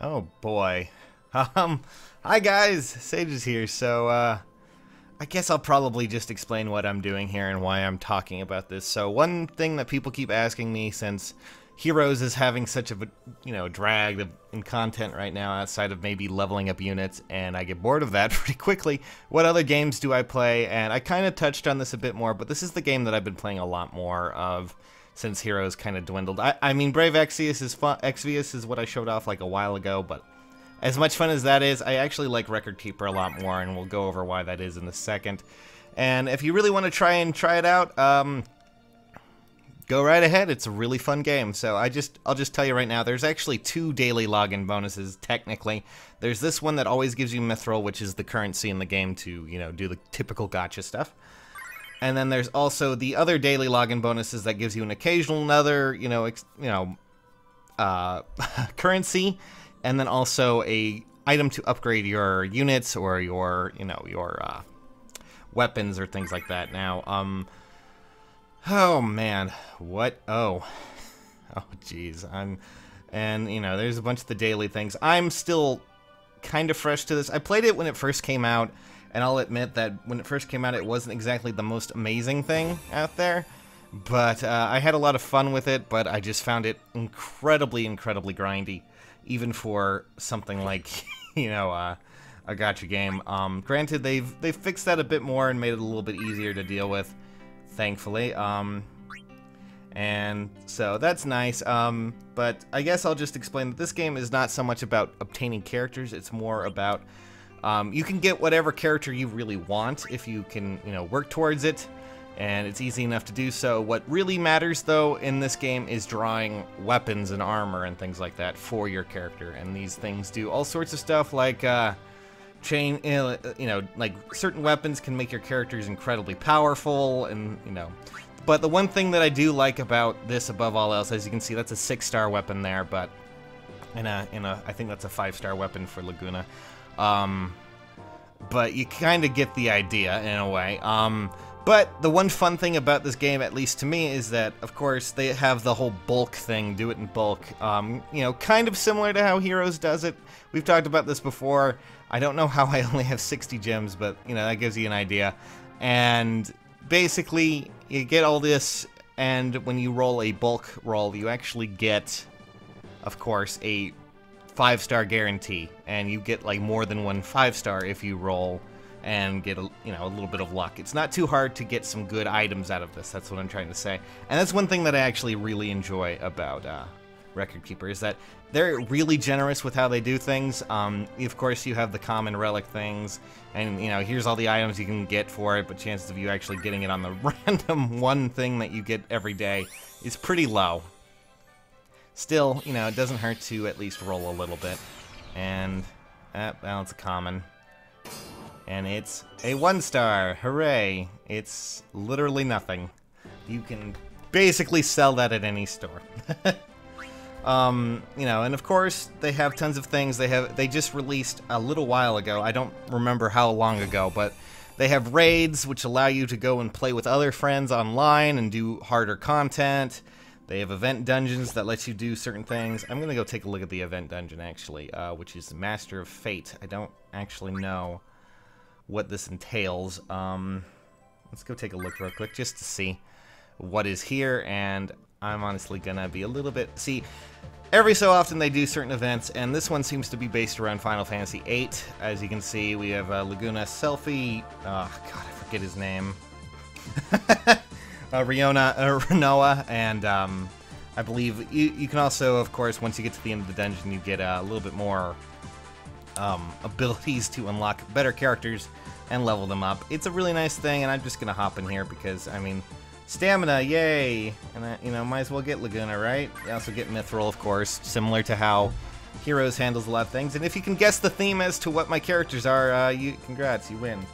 Oh boy. Hi guys, Sages here. So, I guess I'll probably just explain what I'm doing here and why I'm talking about this. So, one thing that people keep asking me since Heroes is having such a, drag in content right now outside of maybe leveling up units, and I get bored of that pretty quickly. What other games do I play? And I kind of touched on this a bit more, but this is the game that I've been playing a lot more of since Heroes kind of dwindled. I mean, Brave Exvius is fun. Exvius is what I showed off like a while ago, but as much fun as that is, I actually like Record Keeper a lot more, and we'll go over why that is in a second. And if you really want to try it out, go right ahead. It's a really fun game. So I'll just tell you right now, there's actually 2 daily login bonuses, technically. There's this one that always gives you Mithril, which is the currency in the game to, do the typical gacha stuff. And then there's also the other daily login bonuses that gives you an occasional another, currency, and then also a item to upgrade your units or your weapons or things like that. Now, oh man, what? Oh geez, there's a bunch of the daily things. I'm still kind of fresh to this. I played it when it first came out, and I'll admit that when it first came out, it wasn't exactly the most amazing thing out there. But I had a lot of fun with it, but I just found it incredibly grindy, even for something like, a gacha game. Granted, they've fixed that a bit more and made it a little bit easier to deal with, thankfully. And so that's nice. But I guess I'll just explain that this game is not so much about obtaining characters. It's more about you can get whatever character you really want if you can, work towards it. And it's easy enough to do so. What really matters, though, in this game is drawing weapons and armor and things like that for your character. And these things do all sorts of stuff, like like certain weapons can make your characters incredibly powerful, and But the one thing that I do like about this, above all else, as you can see, that's a 6-star weapon there, but I think that's a 5-star weapon for Laguna. But you kind of get the idea in a way. But the one fun thing about this game, at least to me, is that, of course, they have the whole bulk thing, do it in bulk. Kind of similar to how Heroes does it. We've talked about this before. I don't know how I only have 60 gems, but, that gives you an idea. And basically, you get all this, and when you roll a bulk roll, you actually get, of course, a 5-star guarantee. And you get, like, more than one 5-star if you roll and get a little bit of luck. It's not too hard to get some good items out of this. That's what I'm trying to say. And that's one thing that I actually really enjoy about Record Keeper, is that they're really generous with how they do things. Of course, you have the common relic things, and here's all the items you can get for it, but chances of you actually getting it on the random one thing that you get every day is pretty low. Still, it doesn't hurt to at least roll a little bit. And well, it's a common. And it's a 1-star. Hooray. It's literally nothing. You can basically sell that at any store. And of course, they have tons of things. They just released a little while ago. I don't remember how long ago, but they have raids, which allow you to go and play with other friends online and do harder content. They have event dungeons that let you do certain things. I'm going to go take a look at the event dungeon, actually, which is Master of Fate. I don't actually know what this entails. Let's go take a look real quick just to see what is here, and I'm honestly gonna be a little bit... See, every so often they do certain events, and this one seems to be based around Final Fantasy VIII. As you can see, we have Laguna Selphie... Oh, God, I forget his name. Rinoa, and I believe you can also, of course, once you get to the end of the dungeon, you get a little bit more abilities to unlock better characters and level them up. It's a really nice thing, and I'm just gonna hop in here because, I mean, stamina, yay! And I, might as well get Laguna, right? You also get Mithril, of course, similar to how Heroes handles a lot of things. And if you can guess the theme as to what my characters are, congrats, you win.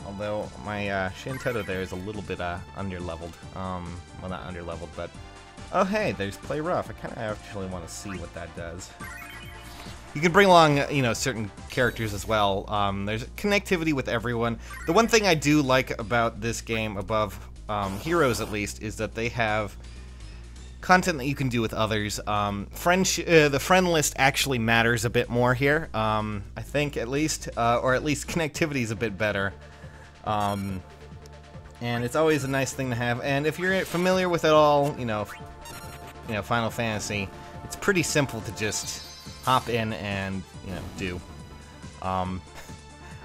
Although my Shin Toto there is a little bit underleveled. Well, not underleveled, but oh hey, there's Play Rough. I kind of actually want to see what that does. You can bring along, certain characters as well. There's connectivity with everyone. The one thing I do like about this game, above Heroes at least, is that they have content that you can do with others. The friend list actually matters a bit more here, I think, at least, or at least connectivity is a bit better. And it's always a nice thing to have. And if you're familiar with it all, you know, Final Fantasy, it's pretty simple to just hop in and, you know, do.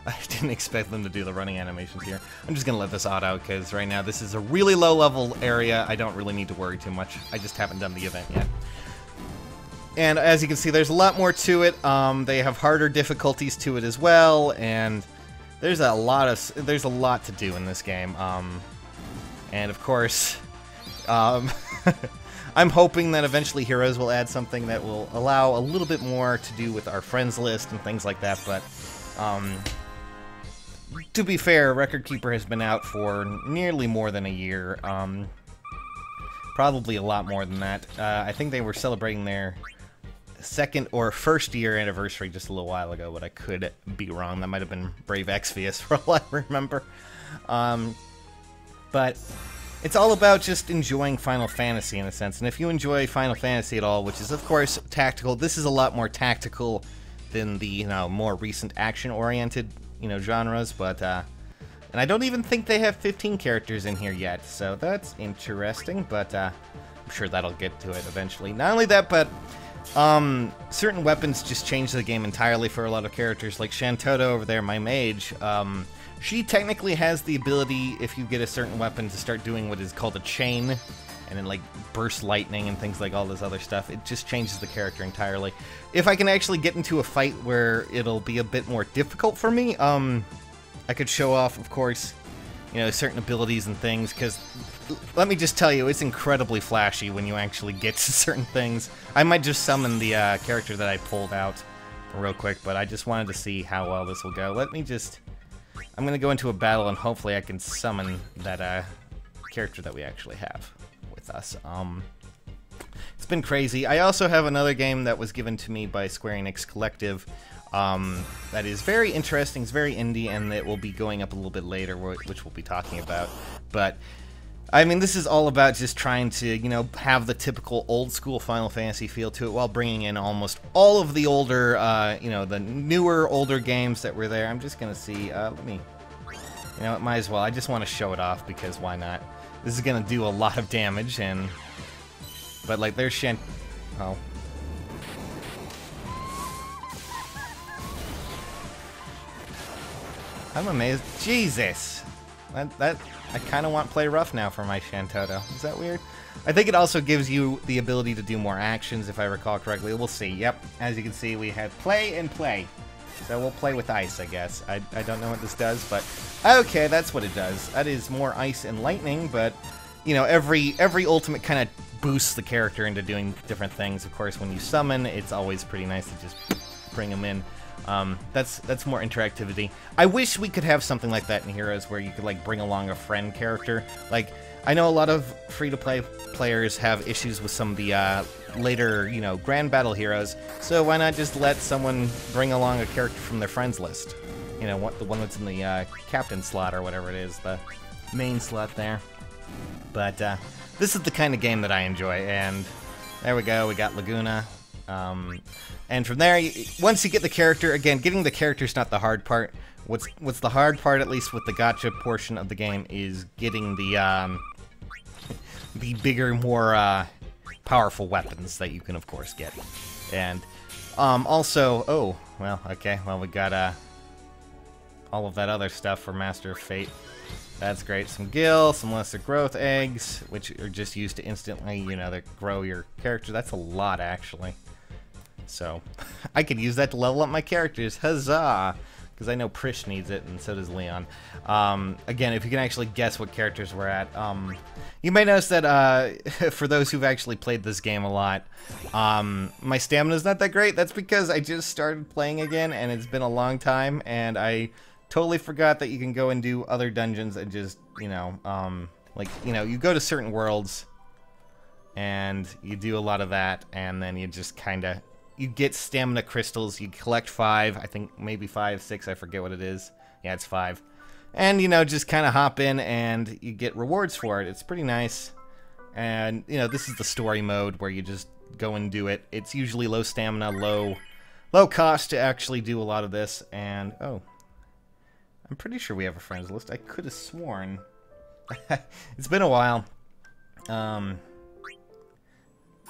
I didn't expect them to do the running animations here. I'm just gonna let this auto, because right now this is a really low-level area. I don't really need to worry too much. I just haven't done the event yet. And as you can see, there's a lot more to it. They have harder difficulties to it as well, and there's a lot to do in this game. And of course, I'm hoping that eventually Heroes will add something that will allow a little bit more to do with our friends list and things like that, but to be fair, Record Keeper has been out for nearly more than a year. Probably a lot more than that. I think they were celebrating their second or first year anniversary just a little while ago, but I could be wrong. That might have been Brave Exvius for all I remember. But it's all about just enjoying Final Fantasy in a sense. And if you enjoy Final Fantasy at all, which is of course tactical, this is a lot more tactical than the, you know, more recent action-oriented, you know, genres, but, and I don't even think they have 15 characters in here yet, so that's interesting, but, I'm sure that'll get to it eventually. Not only that, but, certain weapons just change the game entirely for a lot of characters, like Shantoto over there, my mage. She technically has the ability, if you get a certain weapon, to start doing what is called a chain, and then, like, burst lightning and things like all this other stuff. It just changes the character entirely. If I can actually get into a fight where it'll be a bit more difficult for me, I could show off, of course, you know, certain abilities and things, because let me just tell you, it's incredibly flashy when you actually get to certain things. I might just summon the character that I pulled out real quick, but I just wanted to see how well this will go. I'm going to go into a battle, and hopefully I can summon that character that we actually have with us. It's been crazy. I also have another game that was given to me by Square Enix Collective that is very interesting, it's very indie, and it will be going up a little bit later, which we'll be talking about. But, I mean, this is all about just trying to, you know, have the typical old-school Final Fantasy feel to it while bringing in almost all of the older, you know, the newer, older games that were there. I'm just gonna see, you know, it might as well. I just want to show it off, because why not? This is gonna do a lot of damage, and... But, like, there's Oh. I'm amazed. Jesus! I kind of want play rough now for my Shantoto. Is that weird? I think it also gives you the ability to do more actions, if I recall correctly. We'll see. Yep, as you can see, we have play and play. So we'll play with ice, I guess. I don't know what this does, but... Okay, that's what it does. That is more ice and lightning, but... You know, every ultimate kind of boosts the character into doing different things. Of course, when you summon, it's always pretty nice to just bring them in. That's more interactivity. I wish we could have something like that in Heroes, where you could, like, bring along a friend character. Like, I know a lot of free-to-play players have issues with some of the later, you know, Grand Battle Heroes, so why not just let someone bring along a character from their friends list? You know, the one that's in the captain slot or whatever it is, the main slot there. But this is the kind of game that I enjoy, and there we go, we got Laguna. And from there, once you get the character, again, getting the character's not the hard part. What's the hard part, at least with the gacha portion of the game, is getting the bigger, more powerful weapons that you can, of course, get. And also, oh, well, okay, well, we got all of that other stuff for Master of Fate. That's great. Some gil, some lesser growth eggs, which are just used to instantly, you know, that grow your character. That's a lot, actually. So, I could use that to level up my characters. Huzzah! Because I know Prish needs it, and so does Leon. Again, if you can actually guess what characters we're at. You may notice that, for those who've actually played this game a lot, my stamina's not that great. That's because I just started playing again, and it's been a long time, and I totally forgot that you can go and do other dungeons and just, you know, like, you know, you go to certain worlds, and you do a lot of that, and then you just kind of... You get stamina crystals, you collect 5, I think maybe 5, 6, I forget what it is. Yeah, it's 5. And, you know, just kind of hop in and you get rewards for it. It's pretty nice. And, you know, this is the story mode where you just go and do it. It's usually low stamina, low cost to actually do a lot of this. And, oh, I'm pretty sure we have a friends list. I could have sworn. It's been a while. I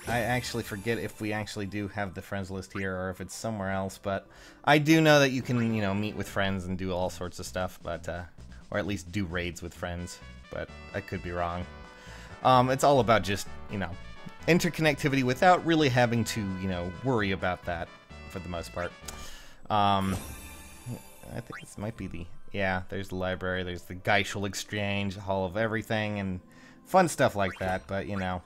actually forget if we actually do have the friends list here or if it's somewhere else, but I do know that you can, you know, meet with friends and do all sorts of stuff, but, or at least do raids with friends, but I could be wrong. It's all about just, you know, interconnectivity without really having to, you know, worry about that for the most part. I think this might be the, yeah, there's the library, there's the Geishel Exchange, Hall of Everything, and fun stuff like that, but, you know,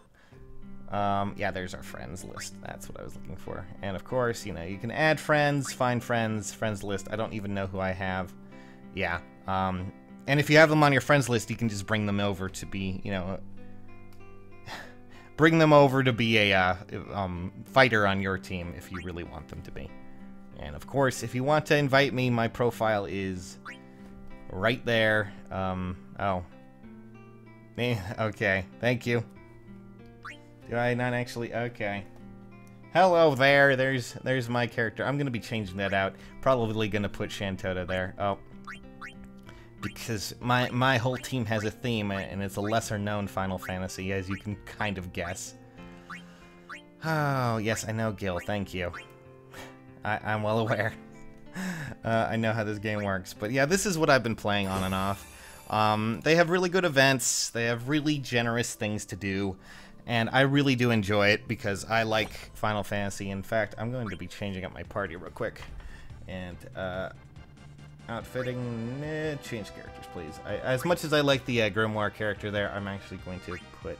yeah, there's our friends list. That's what I was looking for. And of course, you know, you can add friends, find friends, friends list. I don't even know who I have. Yeah. And if you have them on your friends list, you can just bring them over to be, you know, bring them over to be a fighter on your team if you really want them to be. And of course, if you want to invite me, my profile is right there. Oh. Okay, thank you. Do I not actually? Okay. Hello there. There's my character. I'm gonna be changing that out. Probably gonna put Shantota there. Oh, because my whole team has a theme, and it's a lesser-known Final Fantasy, as you can kind of guess. Oh yes, I know, Gil. Thank you. I'm well aware. I know how this game works. But yeah, this is what I've been playing on and off. They have really good events. They have really generous things to do. And I really do enjoy it because I like Final Fantasy. In fact, I'm going to be changing up my party real quick. And, outfitting, change characters, please. As much as I like the Grimoire character there, I'm actually going to put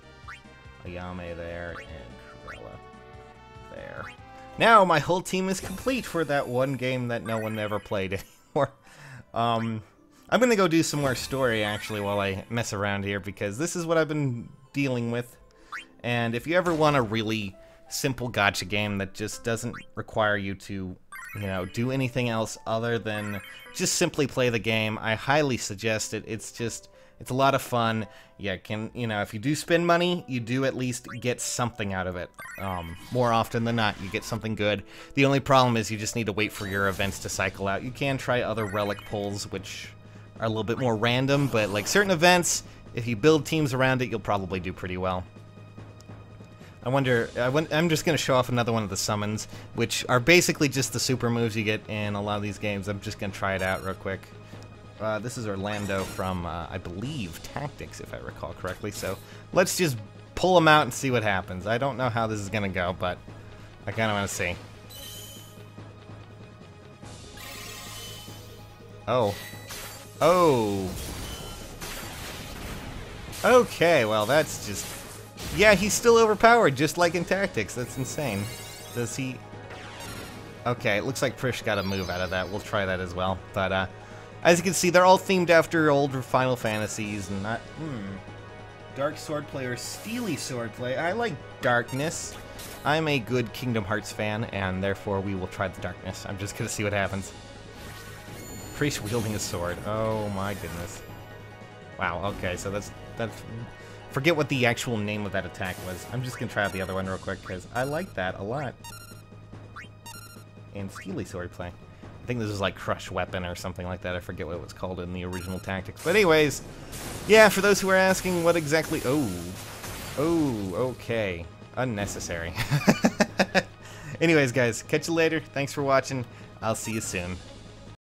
Ayame there and Corella there. Now my whole team is complete for that one game that no one ever played anymore. I'm going to go do some more story, actually, while I mess around here, because this is what I've been dealing with. And if you ever want a really simple gacha game that just doesn't require you to, you know, do anything else other than just simply play the game, I highly suggest it. It's a lot of fun. Yeah, you know, if you do spend money, you do at least get something out of it. More often than not, you get something good. The only problem is you just need to wait for your events to cycle out. You can try other relic pulls, which are a little bit more random, but like certain events, if you build teams around it, you'll probably do pretty well. I'm just going to show off another one of the summons, which are basically just the super moves you get in a lot of these games. I'm just going to try it out real quick. This is Orlando from, I believe, Tactics, if I recall correctly. So let's just pull him out and see what happens. I don't know how this is going to go, but I kind of want to see. Oh. Oh. Okay, well, that's just... Yeah, he's still overpowered, just like in Tactics. That's insane. Does he... Okay, it looks like Prish got a move out of that. We'll try that as well. But, as you can see, they're all themed after older Final Fantasies, and not... Dark Swordplay or Steely Swordplay. I like Darkness. I'm a good Kingdom Hearts fan, and therefore we will try the Darkness. I'm just gonna see what happens. Prish wielding a sword. Oh my goodness. Wow, okay, so that's... Forget what the actual name of that attack was. I'm just gonna try out the other one real quick, because I like that a lot. And Steely Swordplay. I think this is like Crush Weapon or something like that. I forget what it was called in the original Tactics. But anyways, yeah, for those who are asking what exactly... Oh, okay. Unnecessary. Anyways, guys, catch you later. Thanks for watching. I'll see you soon.